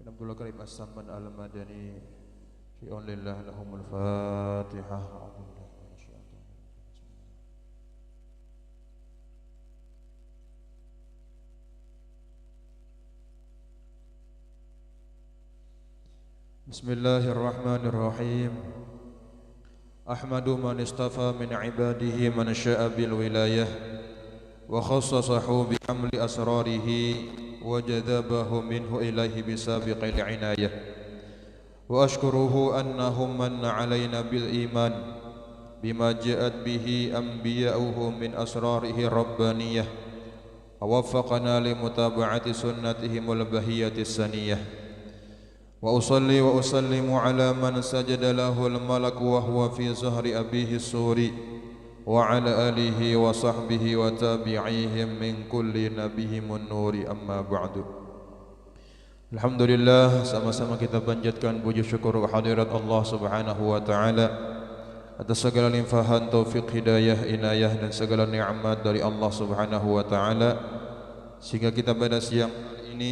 Abdul Karim As-Samman Al-Madani fi lillah lahumul Fatihah. Bismillahirrahmanirrahim. Ahmadu man istafa min ibadihi man sya'a bil wilayah wa khassasahu bi hamli asrarihi wa jadabahu minhu ilaihi bisabiqil inayah wa ashkuruhu annahum manna alaina bil iman bima ja'at bihi anbiya'uhu min asrarihi rabbaniyah wa waffaqana li mutaba'ati sunnatihimul bahiyatis saniyah wa usalli wa usallimu ala man sajada lahul malak wa huwa fi zahri abihi suri wa ala alihi wa sahbihi wa tabi'ihim min kulli nabihimun nuri amma ba'du. Alhamdulillah, sama-sama kita panjatkan puji syukur kehadirat Allah Subhanahu wa taala atas segala limpahan taufik hidayah inayah dan segala nikmat dari Allah Subhanahu wa taala sehingga kita pada siang hari ini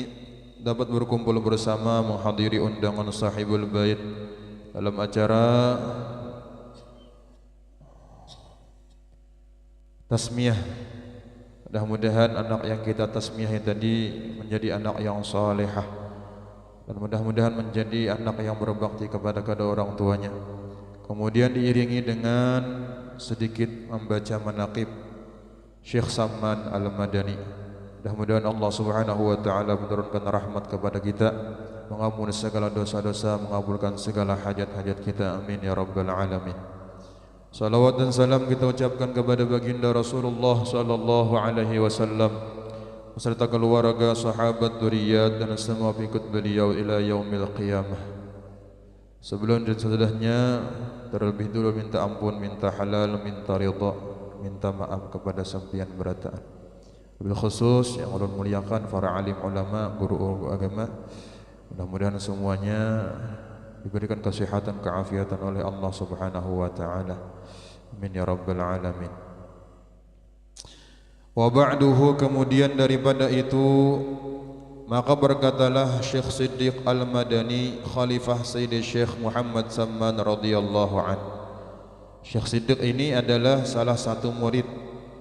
dapat berkumpul bersama menghadiri undangan sahibul bait dalam acara tasmiyah. Mudah-mudahan anak yang kita tasmiyah tadi menjadi anak yang salehah dan mudah-mudahan menjadi anak yang berbakti kepada kedua orang tuanya. Kemudian diiringi dengan sedikit membaca manaqib Syekh Samman Al-Madani. Mudah-mudahan Allah Subhanahu wa taala menurunkan rahmat kepada kita, mengampuni segala dosa-dosa, mengabulkan segala hajat-hajat kita. Amin ya rabbal alamin. Salawat dan salam kita ucapkan kepada baginda Rasulullah sallallahu alaihi wasallam beserta keluarga, sahabat, dzurriyyat dan semua pengikut beliau ila yaumil qiyamah. Sebelum dan sesudahnya terlebih dulu minta ampun, minta halal, minta ridha, minta maaf kepada sampian berataan. Bil khusus yang ulun muliakan para alim ulama, guru agama, mudah-mudahan semuanya diberikan kesehatan, keafiatan oleh Allah Subhanahu wa taala. Amin ya rabbal alamin. Wa ba'duhu, kemudian daripada itu maka berkatalah Syekh Siddiq Al-Madani, khalifah Sayyidi Syekh Muhammad Samman radhiyallahu an. Syekh Siddiq ini adalah salah satu murid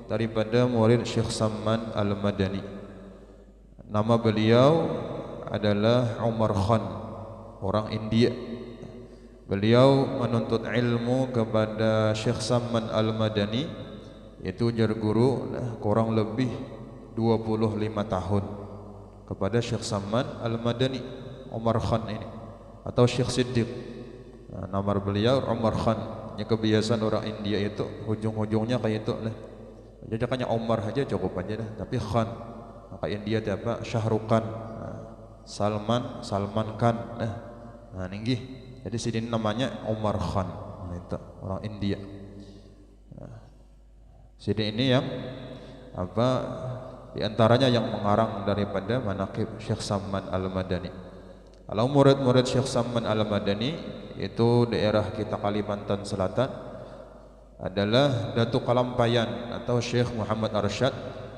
daripada murid Syekh Samman Al-Madani. Nama beliau adalah Umar Khan, orang India. Beliau menuntut ilmu kepada Syekh Samman Al-Madani, yaitu jar guru kurang lebih 25 tahun kepada Syekh Samman Al-Madani, Umar Khan ini atau Syekh Siddiq. Nama beliau Umar Khan. Ya, kebiasaan orang India itu ujung-ujungnya kayak itu lah. Jadi hanya Umar saja cukup aja dah, tapi Khan. Maka India itu apa? Syahrukan, Salman Khan. Nah, ninggih. Jadi sini namanya Umar Khan. Itu orang India. Sini ini yang apa? Di antaranya yang mengarang daripada manaqib Syekh Samman Al-Madani. Kalau murid-murid Syekh Samman Al-Madani itu daerah kita Kalimantan Selatan adalah Datuk Kalampayan atau Syekh Muhammad Arsyad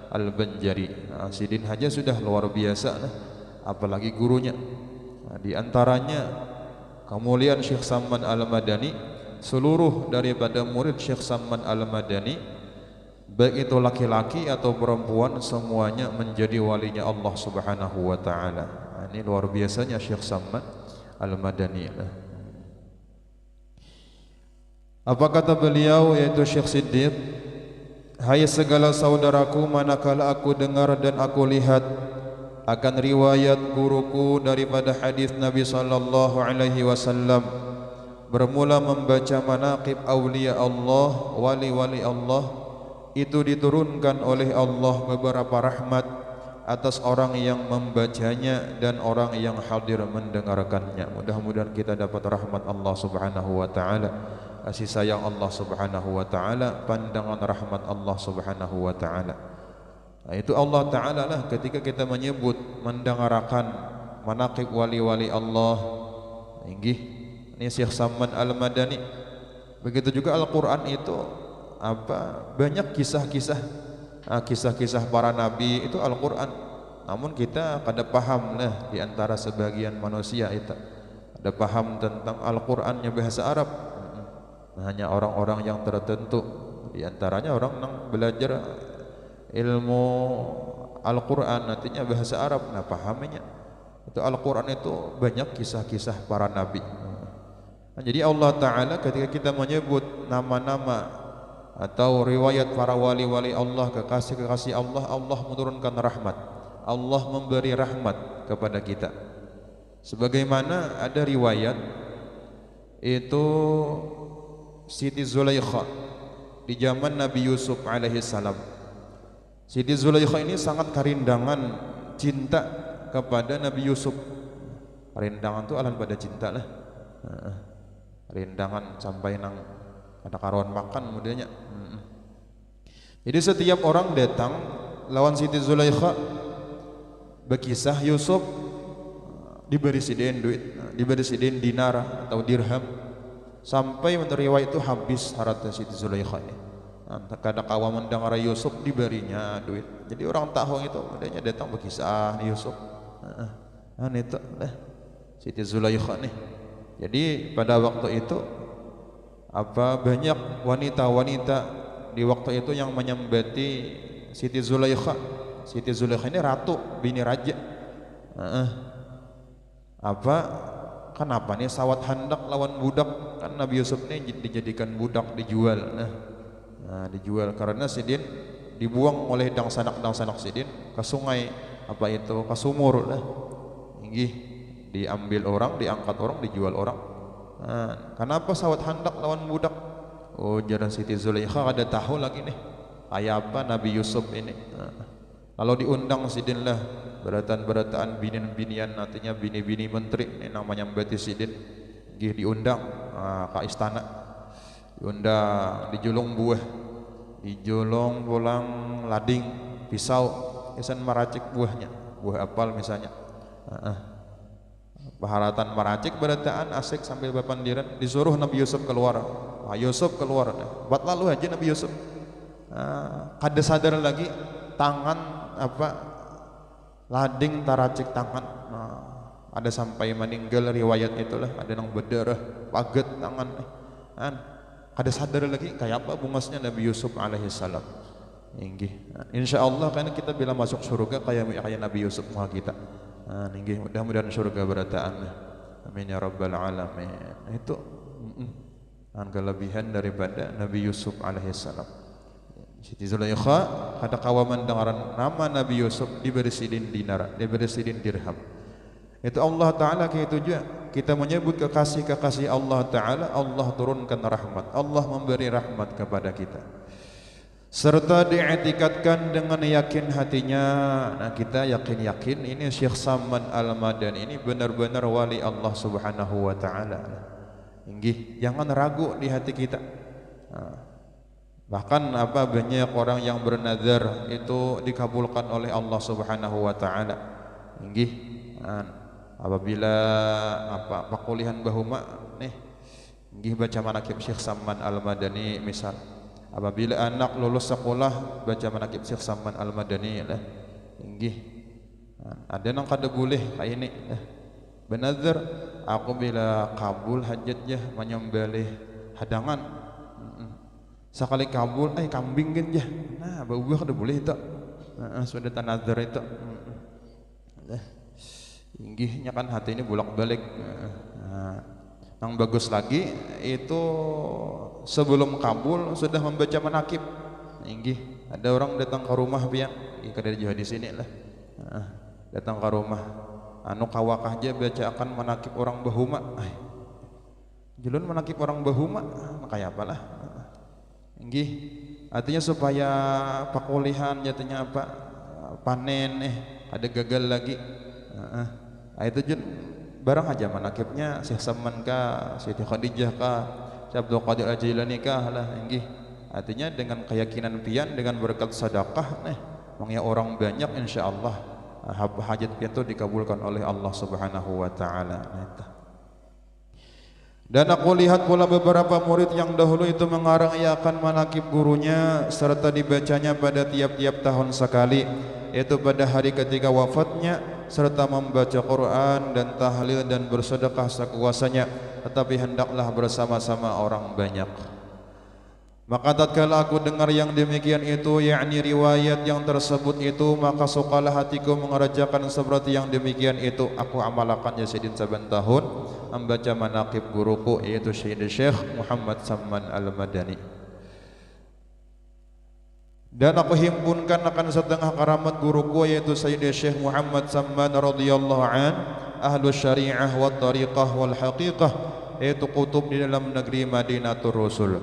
Al-Banjari. Sidin saja sudah luar biasa, apalagi gurunya. Di antaranya kemuliaan Syekh Samman Al-Madani, seluruh daripada murid Syekh Samman Al-Madani, baik itu laki-laki atau perempuan, semuanya menjadi walinya Allah Subhanahu wa taala. Ini luar biasanya Syekh Samman Al-Madani. Apa kata beliau, yaitu Syekh Siddiq? Hai segala saudaraku, manakala aku dengar dan aku lihat akan riwayat guruku daripada hadis Nabi sallallahu alaihi wasallam, bermula membaca manaqib aulia Allah, wali-wali Allah, itu diturunkan oleh Allah beberapa rahmat atas orang yang membacanya dan orang yang hadir mendengarkannya. Mudah-mudahan kita dapat rahmat Allah Subhanahu wa taala, kasih sayang Allah Subhanahu wa taala, pandangan rahmat Allah Subhanahu wa taala. Itu Allah taala lah ketika kita menyebut mendengarkan manaqib wali-wali Allah. Inggih, ini Syekh Samman Al-Madani. Begitu juga Al-Qur'an itu apa? Banyak kisah-kisah para nabi itu Al-Qur'an. namun kita kada paham lah di antara sebagian manusia itu ada paham tentang Al-Qur'annya bahasa Arab. Hanya orang-orang yang tertentu, di antaranya orang yang belajar ilmu Al-Qur'an artinya bahasa Arab, nah pahaminya itu Al-Qur'an itu banyak kisah-kisah para nabi. Nah, jadi Allah Ta'ala ketika kita menyebut nama-nama atau riwayat para wali-wali Allah, kekasih-kekasih Allah, Allah menurunkan rahmat, Allah memberi rahmat kepada kita. Sebagaimana ada riwayat itu Siti Zulaikha di zaman Nabi Yusuf alaihi salam. Siti Zulaikha ini sangat karindangan cinta kepada Nabi Yusuf. Karindangan itu alan pada cinta lah. Rindangan sampai nang ada karuan makan modelnya. Jadi setiap orang datang lawan Siti Zulaikha berkisah Yusuf diberi sidin duit, diberi sidin dinar atau dirham, sampai riwayat itu habis harta Siti Zulaikha ini. Kadang kawan mendengar Yusuf diberinya duit. Jadi orang tahu itu adanya datang berkisah Yusuf. Itu Siti Zulaikha nih. Jadi pada waktu itu banyak wanita-wanita di waktu itu yang menyembati Siti Zulaikha. Siti Zulaikha ini ratu, bini raja. Kenapa nih sawat handak lawan budak? Kan Nabi Yusuf ini dijadikan budak, dijual. Dijual karena sidin dibuang oleh dang sanak sidin ke sungai, ke sumur lah. Diambil orang, diangkat orang, dijual orang. Kenapa sawat handak lawan budak? Oh, jalan Siti Zulaikha ada tahu lagi nih kayak apa Nabi Yusuf ini. Kalau diundang sidin lah berataan binian artinya bini-bini menteri ini namanya Mbati sidin diundang ke istana, diundang dijulung buah, dijulung pulang lading pisau isan meracik buahnya, buah apel misalnya. Baharatan meracik berataan asik sambil berpandiran, disuruh Nabi Yusuf keluar. Yusuf keluar, buat lalu aja Nabi Yusuf. Kada sadar lagi tangan lading taracik tangan. Ada sampai meninggal riwayat itulah, ada yang berdarah paget tangan. Kada sadar lagi kayak apa bungasnya Nabi Yusuf alaihi salam. Insyaallah karena kita bila masuk surga kayak Nabi Yusuf mah kita. Mudah-mudahan surga berataan. Amin ya rabbal alamin. Itu kelebihan daripada Nabi Yusuf alaihi salam. Siti Zulaikha kada kawaman dengaran nama Nabi Yusuf diberi sidin dinar, diberi sidin dirham. Itu Allah Ta'ala itu juga kita menyebut kekasih-kekasih Allah Ta'ala, Allah turunkan rahmat, Allah memberi rahmat kepada kita serta diiktikadkan dengan yakin hatinya. Nah kita yakin ini Syekh Saman Al-Madani ini benar-benar wali Allah Subhanahu wa Ta'ala. Jangan ragu di hati kita. Bahkan banyak orang yang bernazar itu dikabulkan oleh Allah Subhanahu wa Ta'ala. Apabila pakulihan bahuma nih baca manaqib Syekh Saman Al-Madani misal, apabila anak lulus sekolah baca manaqib Syekh Saman Al-Madani lah. Ada yang kada boleh kayak ini benazar aku bila kabul hajatnya menyembelih hadangan sekali kabul kambing kan ya. Nah bau kada boleh itu. Sudah tanazar itu. Inggihnya kan hati ini bolak-balik. Yang bagus lagi itu sebelum kabul sudah membaca manaqib. Ada orang datang ke rumah pian, kada jauh di sini lah. Datang ke rumah, kawakah aja baca akan manaqib orang bahuma. Julun manaqib orang bahuma, kayak apalah. Artinya supaya pakulihan jatuhnya panen ada gagal lagi. Itu jun barang aja manaqibnya Syekh Saman kah, Siti Khadijah kah, Syekh Abdul Qadir Al-Jilani kah lah. Artinya dengan keyakinan pian, dengan berkat sedekah mangya orang banyak insyaallah hajat pian itu dikabulkan oleh Allah Subhanahu wa Ta'ala. Dan aku lihat pula beberapa murid yang dahulu itu mengarang akan manaqib gurunya serta dibacanya pada tiap-tiap tahun sekali. yaitu pada hari ketika wafatnya, serta membaca Quran dan tahlil dan bersedekah sekuasanya, tetapi hendaklah bersama-sama orang banyak. Maka tatkala aku dengar yang demikian itu, yakni riwayat yang tersebut itu, maka sukalah hatiku mengerjakan seperti yang demikian itu. Aku amalkan Yazidin saban tahun membaca manaqib guruku, yaitu Syekh Muhammad Samman Al-Madani. Dan aku himpunkan akan setengah karamat guruku, yaitu Syekh Muhammad Samman radhiyallahu an, ahlu syariah wa tariqah wal haqiqah, yaitu kutub di dalam negeri Madinatul Rasul.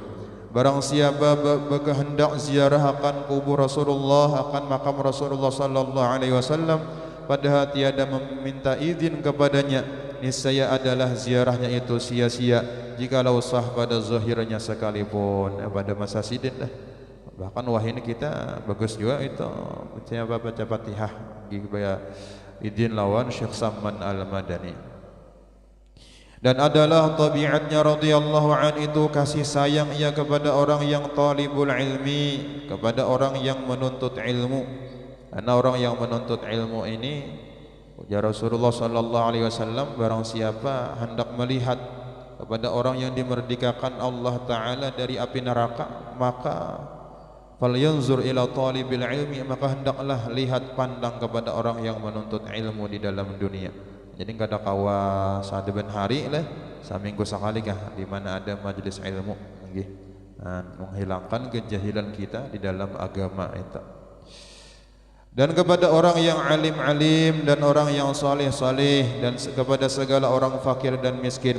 Barang siapa berkehendak ziarah akan kubur Rasulullah, akan makam Rasulullah sallallahu alaihi wasallam, padahal tiada meminta izin kepadanya, niscaya adalah ziarahnya itu sia-sia jikalau sah pada zahirnya sekalipun. Pada masa sidin dah. Bahkan wah ini kita bagus juga itu baca Fatihah gaya izin lawan Syekh Samman Al-Madani. Dan adalah tabiatnya radhiyallahu an itu kasih sayang ia kepada orang yang talibul ilmi, kepada orang yang menuntut ilmu. Karena orang yang menuntut ilmu ini, ujar Rasulullah sallallahu alaihi wasallam, barang siapa hendak melihat kepada orang yang dimerdekakan Allah taala dari api neraka, maka falyanzur ila talibil ilmi, maka hendaklah lihat pandang kepada orang yang menuntut ilmu di dalam dunia. Jadi kada kawa saben hari lah, saminggu sekali kah di mana ada majelis ilmu nggih. Menghilangkan kejahilan kita di dalam agama itu. Dan kepada orang yang alim-alim dan orang yang saleh-saleh, dan kepada segala orang fakir dan miskin.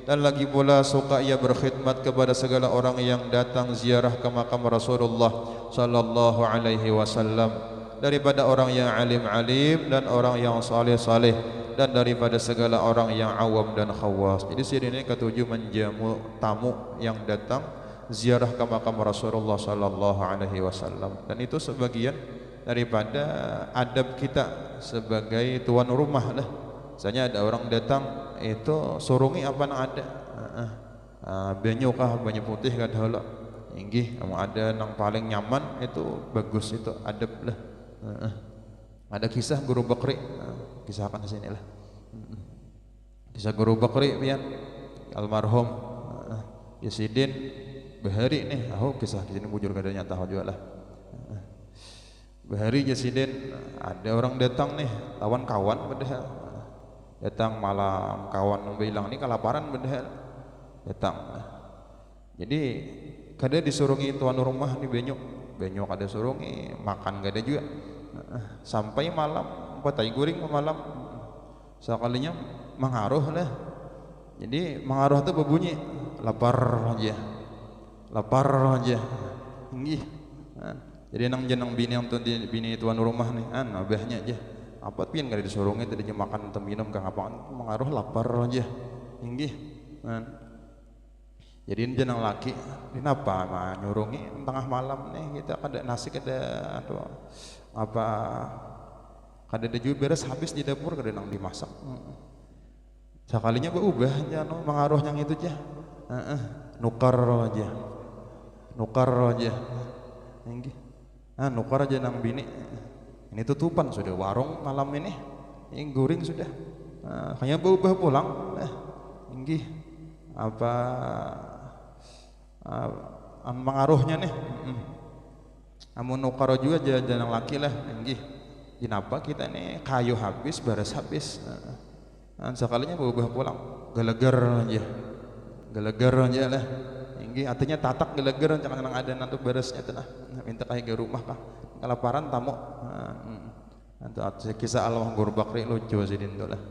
Dan lagi pula suka ia berkhidmat kepada segala orang yang datang ziarah ke makam Rasulullah sallallahu alaihi wasallam, daripada orang yang alim-alim dan orang yang saleh-saleh, dan daripada segala orang yang awam dan khawas. Jadi sini ketujuh menjamu tamu yang datang ziarah ke makam Rasulullah sallallahu alaihi wasallam. Dan itu sebagian daripada adab kita sebagai tuan rumah lah. Misalnya ada orang datang itu surungi apa nang ada. Banyu kah, banyu putih kah dah. Inggih, ada nang paling nyaman itu bagus, itu adab lah. Ada kisah Guru Bakri, kisahkan di sini lah. Kisah Guru Bakri pian almarhum Yazidin Bahari nih, kisah di sini bujur kada nyata juga lah. Bahari Yazidin, ada orang datang nih, lawan kawan padahal. Datang malam, kawan bilang ini kelaparan padahal. Datang. Jadi kada disurungi tuan rumah nih banyu kada surungi, makan kada juga. Sampai malam patai guring malam sekalinya mengaruh lah. Jadi mengaruh itu berbunyi lapar aja nggih. Jadi nang jeneng bini tuan rumah nih abahnya aja apa pian kada disurungi tadi makan atau minum kang apa mengaruh lapar aja nggih. Jadi jeneng laki kenapa nyurungi tengah malam nih kita kada nasi kada atau apa kada ada juga beres habis di dapur kada nang dimasak. Sekalinya berubah aja mengaruh yang itu aja. Nukar aja. Nggih. Nukar aja nang bini. Ini tutupan sudah warung malam ini. Ini guring sudah. Hanya berubah pulang. Nggih. Apa mengaruhnya nih. Amun nukar juga jangan laki lah. Nggih. Kenapa kita nih kayu habis, beres habis. Sekalinya berubah pulang, geleger aja lah. Ini artinya tatak geleger, jangan ada nanti beresnya tu nah. Minta kayak ke rumah kah? Kelaparan tamu. Nanti kisah almarhum Guru Bakri lucu sidin tu lah.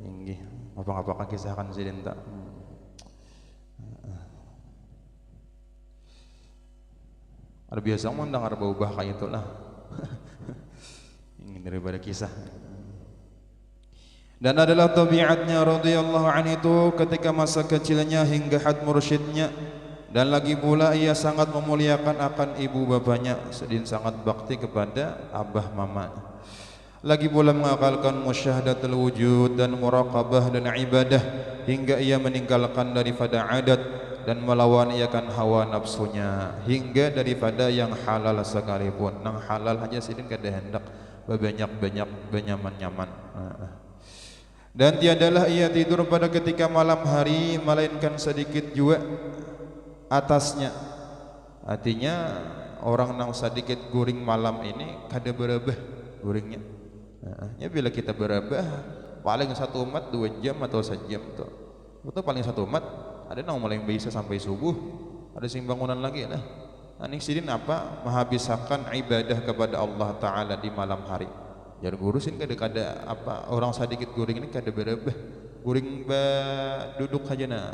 Ini apa-apa kisahkan sidin tak. Ada biasa mendengar berubah kayak itulah. Ini daripada kisah. Dan adalah tabiatnya radhiyallahu anhu itu ketika masa kecilnya hingga had mursyidnya, dan lagi pula ia sangat memuliakan akan ibu bapanya, sedin sangat bakti kepada abah mamanya. Lagi pula mengakalkan musyahadatul wujud dan muraqabah dan ibadah hingga ia meninggalkan daripada adat dan melawan iakan hawa nafsunya hingga daripada yang halal sekalipun. Nang halal aja sidin kada hendak banyak benyaman-nyaman. Dan tiadalah ia tidur pada ketika malam hari melainkan sedikit juga atasnya. Artinya orang nang sedikit guring malam ini kada berebah guringnya. Ya bila kita berebah paling satu umat 2 jam atau sejam tuh. Betul paling satu umat ada nang mulai bisa sampai subuh, ada sing bangunan lagi lah. Aning sidin apa menghabiskan ibadah kepada Allah Taala di malam hari. Jar gurusin kada apa orang sedikit guring ini kada berebah guring duduk aja nah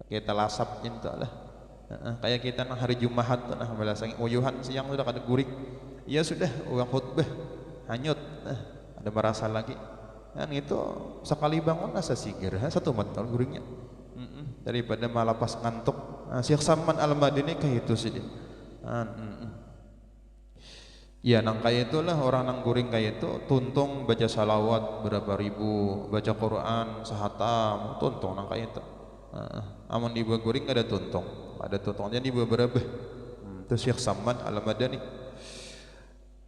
kita lasap cinta lah. Kayak kita nang hari Jumat nah belasang uyuhan siang sudah kada guring ya sudah uang khutbah hanyut ada merasa lagi kan itu sekali bangun asa sigir satu mat kalau guringnya daripada malapas ngantuk. Syekh Saman Al-Madini kayak itu sih ya nang kayak itulah orang nang guring kayak itu tuntung baca salawat berapa ribu, baca Quran sahatam tuntung nang kayak itu. Amun di bawah guring ada tuntungnya di bawah berapa itu Syekh Saman Al-Madani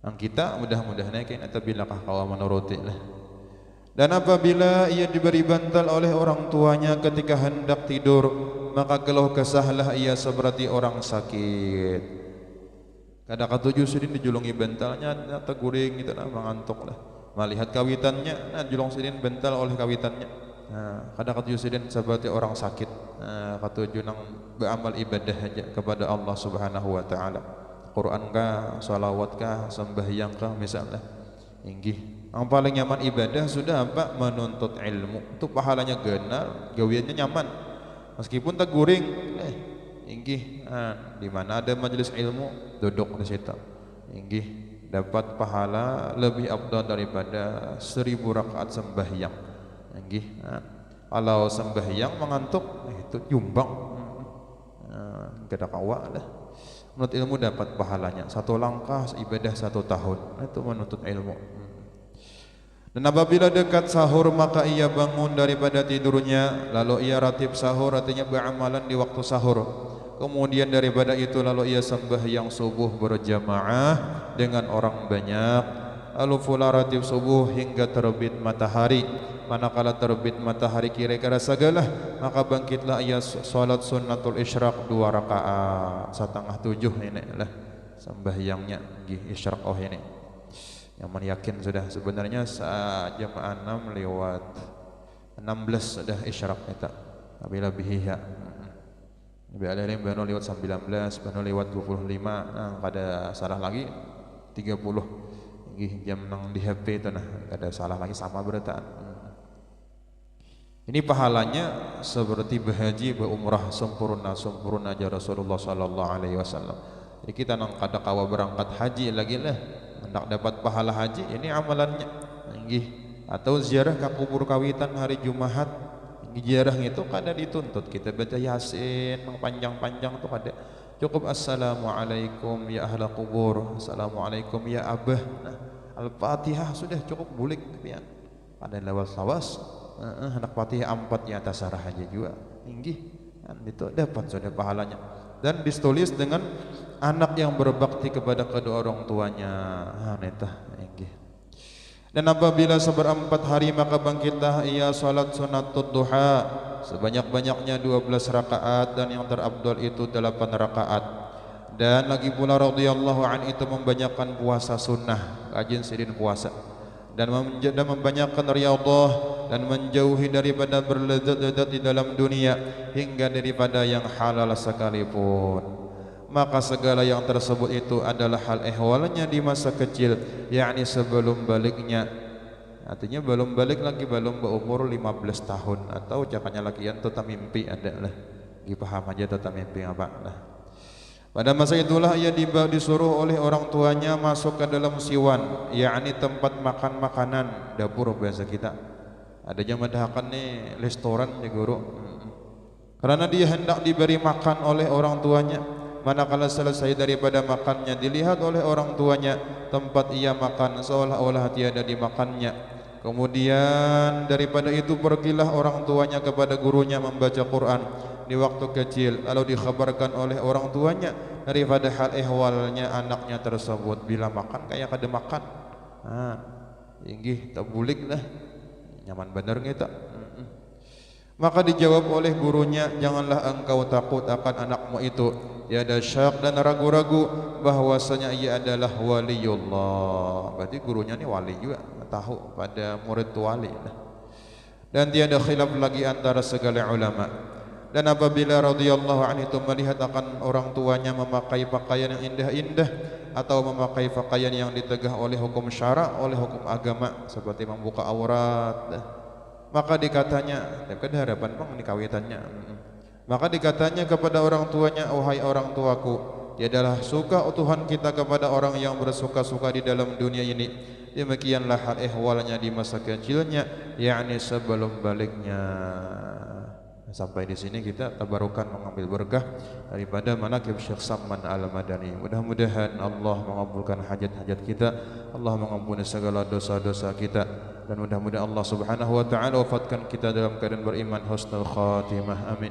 nang kita mudah-mudahan kayak atau bilakah kau menuruti lah. Dan apabila ia diberi bantal oleh orang tuanya ketika hendak tidur, maka keluh kesahlah ia seperti orang sakit. Kada katujuh sidin dijulungi bantalnya atau guring gitu nah mengantuk lah. Melihat kawitannya nah julung sidin bantal oleh kawitannya. Kada katujuh sidin seperti orang sakit. Katujuh nang beramal ibadah aja kepada Allah Subhanahu wa taala. Quran kah, salawat kah, sembahyang kah misalnya. Inggih. Yang paling nyaman ibadah sudah apa? Menuntut ilmu. Itu pahalanya genar, gawiannya nyaman. Meskipun tak guring, inggih di mana ada majelis ilmu duduk di situ. Inggih dapat pahala lebih afdal daripada 1000 rakaat sembahyang. Inggih kalau sembahyang mengantuk itu nyumbang. Kada kawa dah. Menurut ilmu dapat pahalanya 1 langkah ibadah 1 tahun. Itu menuntut ilmu. Dan apabila dekat sahur maka ia bangun daripada tidurnya lalu ia ratib sahur artinya beramalan di waktu sahur. Kemudian daripada itu lalu ia sembahyang subuh berjamaah dengan orang banyak. Lalu pula ratib subuh hingga terbit matahari. Manakala terbit matahari kira-kira segala maka bangkitlah ia salat sunnatul isyraq 2 rakaat. 6:30 ini lah sembahyangnya isyraq ini. Yang yakin sudah sebenarnya jam 6 lewat 16 sudah isyraq kita. Tapi lebih ya. Ada yang bano lewat 19, bano lewat 25, kada salah lagi 30. Nggih jam nang di HP itu nah, kada salah lagi sama berataan. Ini pahalanya seperti berhaji berumrah sempurna aja Rasulullah sallallahu alaihi wasallam. Jadi kita nang kada kawa berangkat haji lagi lah hendak dapat pahala haji ini amalannya. Nggih atau ziarah ke kubur kawitan hari Jumat. Ziarah itu kada dituntut kita baca Yasin panjang-panjang tuh kada. Cukup assalamualaikum ya ahla kubur, assalamualaikum ya abah. Nah, Al-Fatihah sudah cukup bulik pian. Ada lawas-lawas hendak Fatihah 4 di atas sarah aja juga. Inggih kan itu dapat sudah pahalanya. Dan ditulis dengan anak yang berbakti kepada kedua orang tuanya. Inggih. Dan apabila seperempat hari maka bangkitlah ia salat sunnatud duha sebanyak-banyaknya 12 rakaat dan yang terabdal itu 8 rakaat. Dan lagi pula radhiyallahu an itu membanyakan puasa sunnah, rajin sidin puasa dan membanyakan riyadhah dan menjauhi daripada berlezat-lezat di dalam dunia hingga daripada yang halal sekalipun. Maka segala yang tersebut itu adalah hal ehwalnya di masa kecil, yakni sebelum baliknya. Artinya belum balik lagi, belum berumur 15 tahun atau cakapnya lagi yang tetap mimpi adalah dipaham aja tetap mimpi apa lah. Pada masa itulah ia disuruh oleh orang tuanya masuk ke dalam siwan, yakni tempat makan makanan, dapur biasa kita. Ada yang mendahkan nih restoran ya guru. Karena dia hendak diberi makan oleh orang tuanya. Manakala selesai daripada makannya dilihat oleh orang tuanya tempat ia makan seolah-olah tiada dimakannya. Kemudian daripada itu pergilah orang tuanya kepada gurunya membaca Quran di waktu kecil, lalu dikhabarkan oleh orang tuanya daripada hal ehwalnya anaknya tersebut. Bila makan kayak kada makan, inggih tabulik dah nyaman bener kita. Maka dijawab oleh gurunya, janganlah engkau takut akan anakmu itu, tiada syak dan ragu-ragu bahwasanya ia adalah waliullah. Berarti gurunya ini wali juga, tahu pada murid itu wali. Dan tiada khilaf lagi antara segala ulama. Dan apabila radhiyallahu anhu itu melihat akan orang tuanya memakai pakaian yang indah-indah atau memakai pakaian yang ditegah oleh hukum syara, oleh hukum agama seperti membuka aurat, maka dikatanya, harapan bang ini kawitannya. Maka dikatanya kepada orang tuanya, wahai orang tuaku, tiadalah suka Tuhan kita kepada orang yang bersuka-suka di dalam dunia ini. Demikianlah hal ehwalnya di masa kecilnya, yakni sebelum baliknya. Sampai di sini kita tabarukan mengambil berkah daripada manaqib Syekh Samman Al-Madani. Mudah-mudahan Allah mengabulkan hajat-hajat kita, Allah mengampuni segala dosa-dosa kita, dan mudah-mudahan Allah Subhanahu wa taala wafatkan kita dalam keadaan beriman husnul khatimah. Amin.